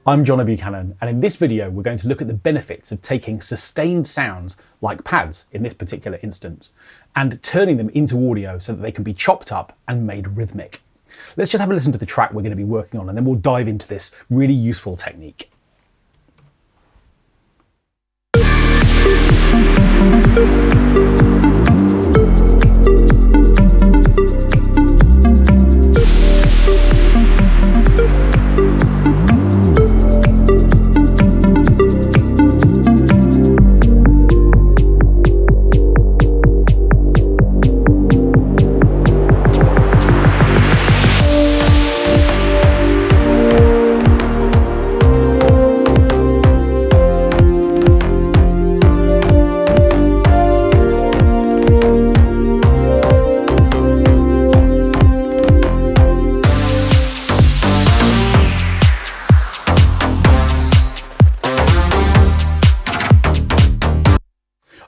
I'm Jono Buchanan, and in this video we're going to look at the benefits of taking sustained sounds, like pads in this particular instance, and turning them into audio so that they can be chopped up and made rhythmic. Let's just have a listen to the track we're going to be working on, and then we'll dive into this really useful technique.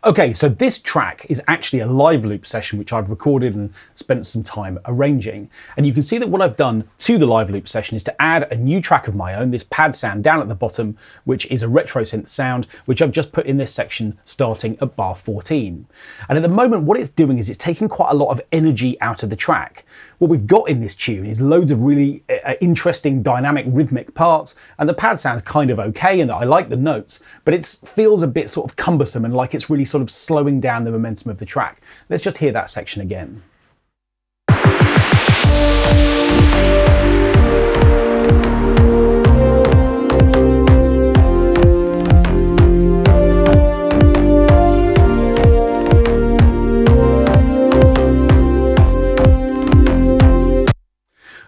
Okay, so this track is actually a live loop session which I've recorded and spent some time arranging. And you can see that what I've done to the live loop session is to add a new track of my own, this pad sound down at the bottom, which is a retro synth sound, which I've just put in this section starting at bar 14. And at the moment, what it's doing is it's taking quite a lot of energy out of the track. What we've got in this tune is loads of really interesting dynamic rhythmic parts, and the pad sounds kind of okay, and I like the notes, but it feels a bit sort of cumbersome and like it's really sort of slowing down the momentum of the track. Let's just hear that section again.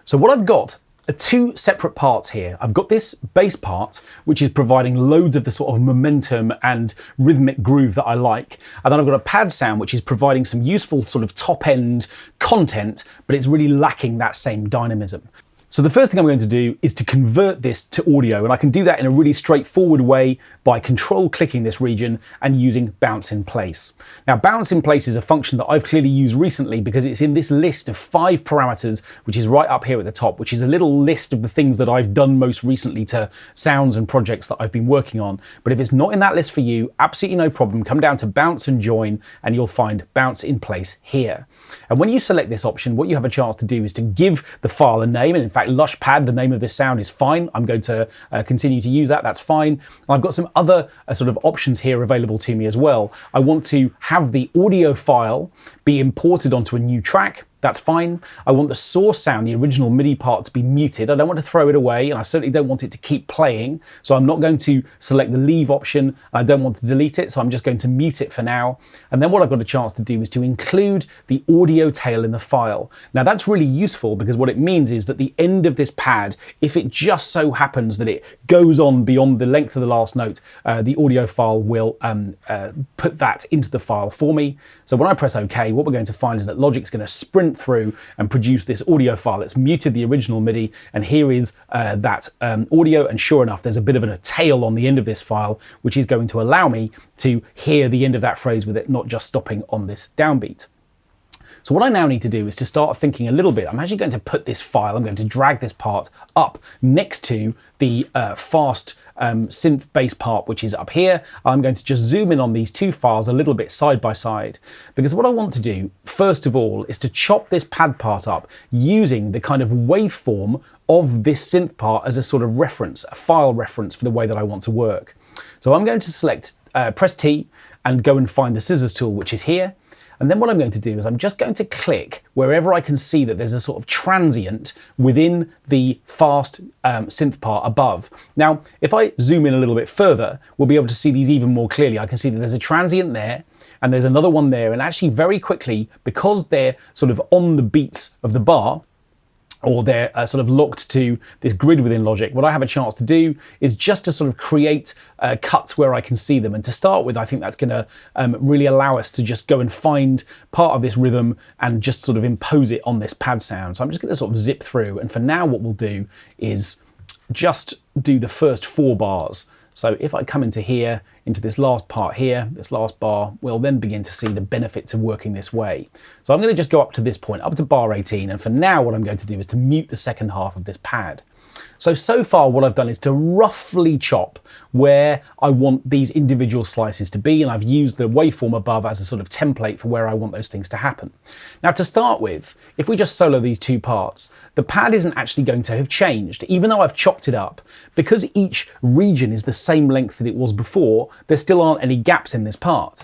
So what I've got are two separate parts here. I've got this bass part, which is providing loads of the sort of momentum and rhythmic groove that I like. And then I've got a pad sound, which is providing some useful sort of top end content, but it's really lacking that same dynamism. So the first thing I'm going to do is to convert this to audio, and I can do that in a really straightforward way by control clicking this region and using bounce in place. Now, bounce in place is a function that I've clearly used recently because it's in this list of 5 parameters, which is right up here at the top, which is a little list of the things that I've done most recently to sounds and projects that I've been working on. But if it's not in that list for you, absolutely no problem. Come down to bounce and join, and you'll find bounce in place here. And when you select this option, what you have a chance to do is to give the file a name. And in fact, Lush Pad, the name of this sound, is fine. I'm going to continue to use that. That's fine. And I've got some other sort of options here available to me as well. I want to have the audio file be imported onto a new track. That's fine. I want the source sound, the original MIDI part, to be muted. I don't want to throw it away, and I certainly don't want it to keep playing. So I'm not going to select the leave option. I don't want to delete it, so I'm just going to mute it for now. And then what I've got a chance to do is to include the audio tail in the file. Now that's really useful because what it means is that the end of this pad, if it just so happens that it goes on beyond the length of the last note, the audio file will put that into the file for me. So when I press OK, what we're going to find is that Logic's going to sprint through and produce this audio file. It's muted the original MIDI, and here is that audio, and sure enough there's a bit of a tail on the end of this file, which is going to allow me to hear the end of that phrase with it not just stopping on this downbeat. So what I now need to do is to start thinking a little bit. I'm actually going to put this file, I'm going to drag this part up next to the fast synth bass part, which is up here. I'm going to just zoom in on these two files a little bit side by side, because what I want to do first of all is to chop this pad part up using the kind of waveform of this synth part as a sort of reference, a file reference for the way that I want to work. So I'm going to select, press T and go and find the scissors tool, which is here. And then what I'm going to do is I'm just going to click wherever I can see that there's a sort of transient within the fast synth part above. Now, if I zoom in a little bit further, we'll be able to see these even more clearly. I can see that there's a transient there, and there's another one there. And actually very quickly, because they're sort of on the beats of the bar, or they're sort of locked to this grid within Logic, what I have a chance to do is just to sort of create cuts where I can see them. And to start with, I think that's going to really allow us to just go and find part of this rhythm and just sort of impose it on this pad sound. So I'm just going to sort of zip through. And for now, what we'll do is just do the first 4 bars. So if I come into here, into this last part here, this last bar, we'll then begin to see the benefits of working this way. So I'm going to just go up to this point, up to bar 18, and for now what I'm going to do is to mute the second half of this pad. So far what I've done is to roughly chop where I want these individual slices to be, and I've used the waveform above as a sort of template for where I want those things to happen. Now to start with, if we just solo these two parts, the pad isn't actually going to have changed, even though I've chopped it up. Because each region is the same length that it was before, there still aren't any gaps in this part.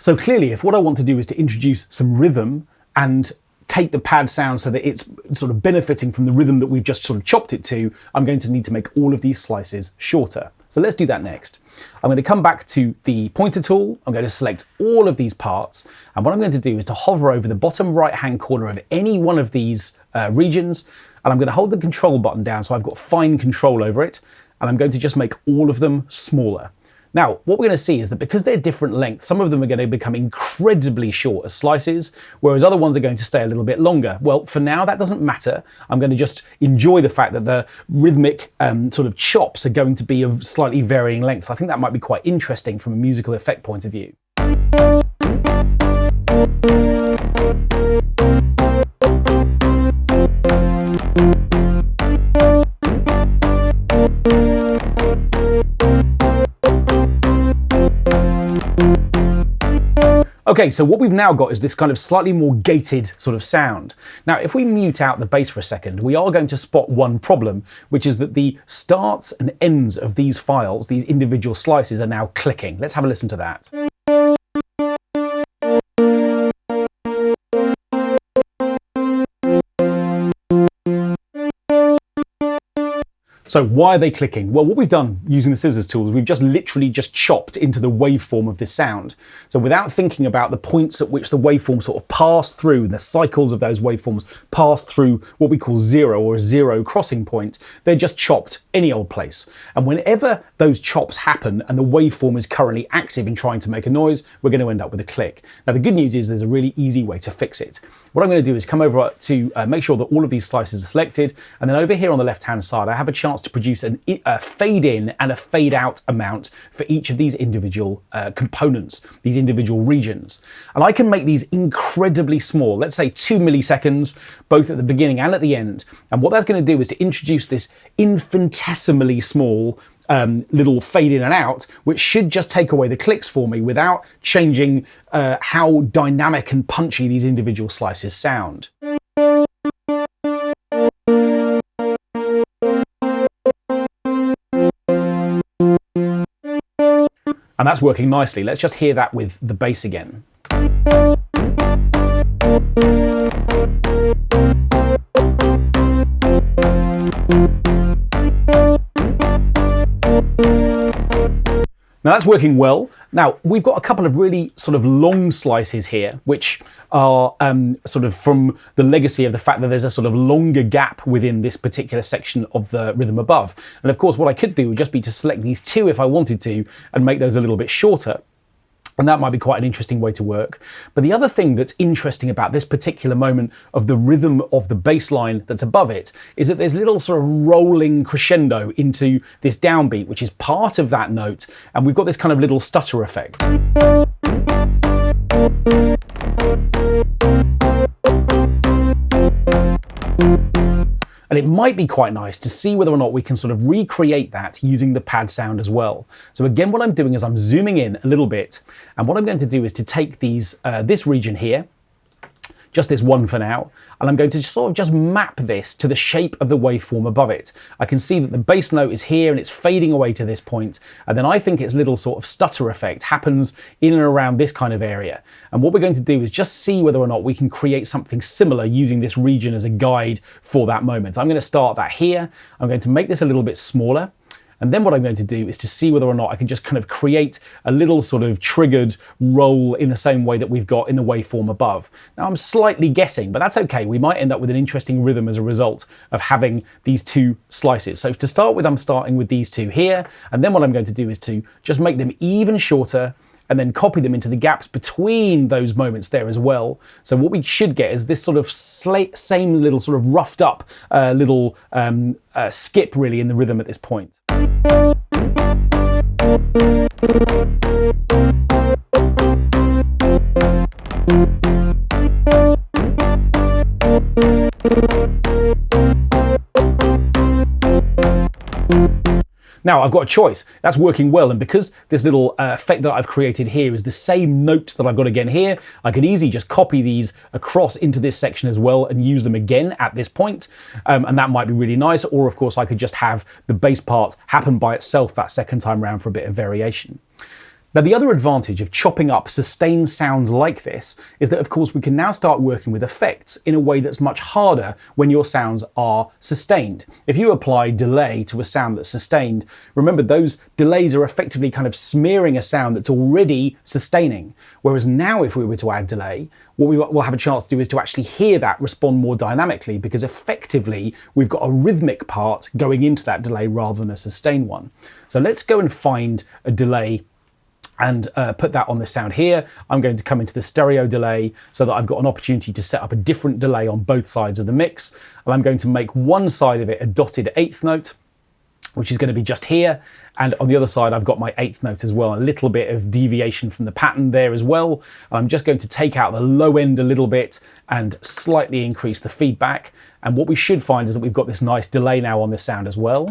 So clearly, if what I want to do is to introduce some rhythm and take the pad sound so that it's sort of benefiting from the rhythm that we've just sort of chopped it to, I'm going to need to make all of these slices shorter. So let's do that next. I'm going to come back to the pointer tool. I'm going to select all of these parts. And what I'm going to do is to hover over the bottom right-hand corner of any one of these regions. And I'm going to hold the control button down so I've got fine control over it. And I'm going to just make all of them smaller. Now, what we're going to see is that because they're different lengths, some of them are going to become incredibly short as slices, whereas other ones are going to stay a little bit longer. Well, for now, that doesn't matter. I'm going to just enjoy the fact that the rhythmic sort of chops are going to be of slightly varying lengths. I think that might be quite interesting from a musical effect point of view. Okay, so what we've now got is this kind of slightly more gated sort of sound. Now, if we mute out the bass for a second, we are going to spot one problem, which is that the starts and ends of these files, these individual slices, are now clicking. Let's have a listen to that. So why are they clicking? Well, what we've done using the scissors tool is we've just literally just chopped into the waveform of this sound. So without thinking about the points at which the waveform sort of pass through, and the cycles of those waveforms pass through what we call zero, or a zero crossing point, they're just chopped any old place. And whenever those chops happen and the waveform is currently active in trying to make a noise, we're going to end up with a click. Now the good news is there's a really easy way to fix it. What I'm going to do is come over to make sure that all of these slices are selected, and then over here on the left hand side I have a chance to produce a fade in and a fade out amount for each of these individual components, these individual regions. And I can make these incredibly small, let's say 2 milliseconds, both at the beginning and at the end. And what that's going to do is to introduce this infinitesimally small little fade in and out, which should just take away the clicks for me without changing how dynamic and punchy these individual slices sound. And that's working nicely. Let's just hear that with the bass again. Now that's working well. Now we've got a couple of really sort of long slices here, which are sort of from the legacy of the fact that there's a sort of longer gap within this particular section of the rhythm above. And of course what I could do would just be to select these two if I wanted to and make those a little bit shorter. And that might be quite an interesting way to work. But the other thing that's interesting about this particular moment of the rhythm of the bass line that's above it is that there's a little sort of rolling crescendo into this downbeat, which is part of that note. And we've got this kind of little stutter effect. And it might be quite nice to see whether or not we can sort of recreate that using the pad sound as well. So again, what I'm doing is I'm zooming in a little bit, and what I'm going to do is to take these this region here, just this one for now, and I'm going to sort of just map this to the shape of the waveform above it. I can see that the bass note is here and it's fading away to this point, and then I think its little sort of stutter effect happens in and around this kind of area. And what we're going to do is just see whether or not we can create something similar using this region as a guide for that moment. I'm going to start that here. I'm going to make this a little bit smaller. And then what I'm going to do is to see whether or not I can just kind of create a little sort of triggered roll in the same way that we've got in the waveform above. Now I'm slightly guessing, but that's okay. We might end up with an interesting rhythm as a result of having these two slices. So to start with, I'm starting with these two here. And then what I'm going to do is to just make them even shorter and then copy them into the gaps between those moments there as well. So what we should get is this sort of same little sort of roughed up little skip really in the rhythm at this point. Now I've got a choice. That's working well, and because this little effect that I've created here is the same note that I've got again here, I could easily just copy these across into this section as well and use them again at this point, and that might be really nice. Or of course I could just have the bass part happen by itself that second time round for a bit of variation. Now, the other advantage of chopping up sustained sounds like this is that, of course, we can now start working with effects in a way that's much harder when your sounds are sustained. If you apply delay to a sound that's sustained, remember those delays are effectively kind of smearing a sound that's already sustaining. Whereas now, if we were to add delay, what we will have a chance to do is to actually hear that respond more dynamically, because effectively we've got a rhythmic part going into that delay rather than a sustained one. So let's go and find a delay and put that on the sound here. I'm going to come into the stereo delay so that I've got an opportunity to set up a different delay on both sides of the mix. And I'm going to make one side of it a dotted eighth note, which is going to be just here. And on the other side, I've got my eighth note as well, a little bit of deviation from the pattern there as well. And I'm just going to take out the low end a little bit and slightly increase the feedback. And what we should find is that we've got this nice delay now on this sound as well.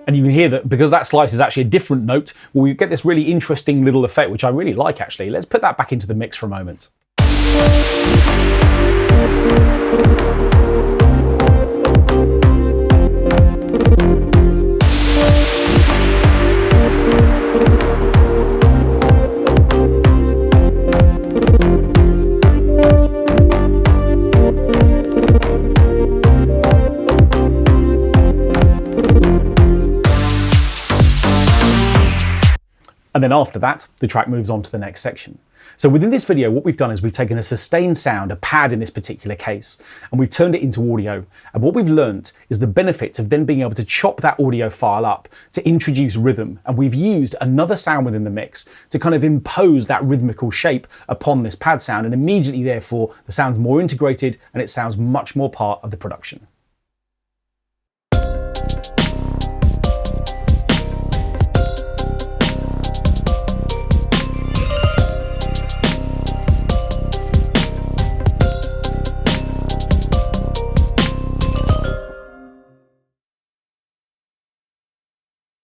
And you can hear that because that slice is actually a different note, we get this really interesting little effect, which I really like actually. Let's put that back into the mix for a moment. And then after that, the track moves on to the next section. So within this video, what we've done is we've taken a sustained sound, a pad in this particular case, and we've turned it into audio. And what we've learned is the benefits of then being able to chop that audio file up to introduce rhythm. And we've used another sound within the mix to kind of impose that rhythmical shape upon this pad sound. And immediately, therefore, the sound's more integrated and it sounds much more part of the production.